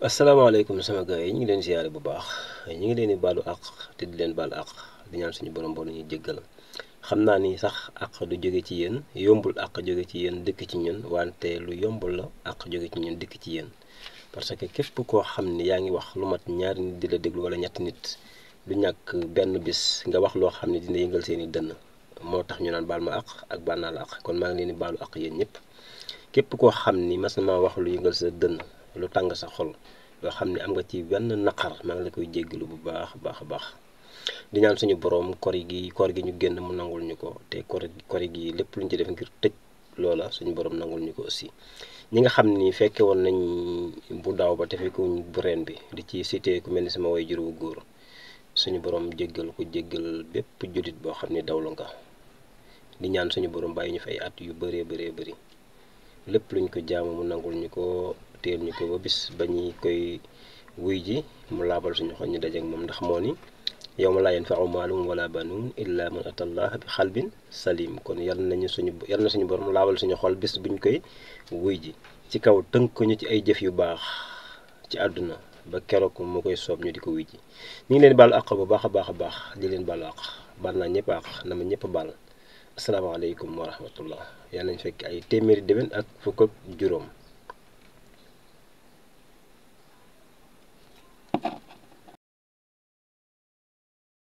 asalaamaaleykum sama gars yi ñu ngi leen ziyaare bu baax ñu ngi leen di baalu àq te di leen baal àq di ñaan suñu borom boo ñuy jéggal xam naa ni sax àq du jóge ci yéen yombul àq jóge ci yéen dëkk ci ñun wante lu yombul la àq jóge ci ñun dëkk ci yéen parce que képp koo xam ni yaa ngi wax lu mat ñaari nit di la déglu wala ñetti nit du ñàkk benn bis nga wax loo xam ne dina yëngal seeni dënn moo tax ñu naan baal ma àq ak baal naa la àq kon maa ngi leen di baalu àq yéen ñëpp képp koo xam ni mas na maa wax lu yëngal sa dënn lu tàng sa xol loo xam ne am nga ci benn naqar maa ngi la koy jéggalu bu baax a baax di ñaan suñu borom koor gi ñu génn mu nangul ñu ko te kori gi lépp lu ñu ci def ngir tëj loola suñu borom nangul ñu ko aussi ñi nga xam ni fekke woon nañ bu daaw ba te fekkewuñ bu ren bi di ci cité ku mel ni sama way jur wu góor suñu borom jéggal ko jéggal bépp jullit boo xam ni dawlu nga di ñaan suñu borom bàyyi ñu fi ay at yu bëree bëri lépp luñ ko jaamu mu nangul ñu ko teel ñu ko ba bis ba ñuy koy wuy ji mu laabal suñu xol ñu dajeek moom ndax moo ni yawma laa yanfa'u maalun wala banuun illa man atallaha bi xalbin salim kon yal na suñu borom laabal suñu xol bis buñ koy wuy ji ci kaw tënk ñu ci ay jëf yu baax ci àdduna ba keroog mu koy soob ñu di ko wuy ji ñu ngi leen baal àq bu baax a baax di leen baal àq baal naa ñëpp àq na ma ñëpp baal asalaamaaleykum wa rahmatullah yal nañ fekk ay téeméeri déwén ak fukk ak juróom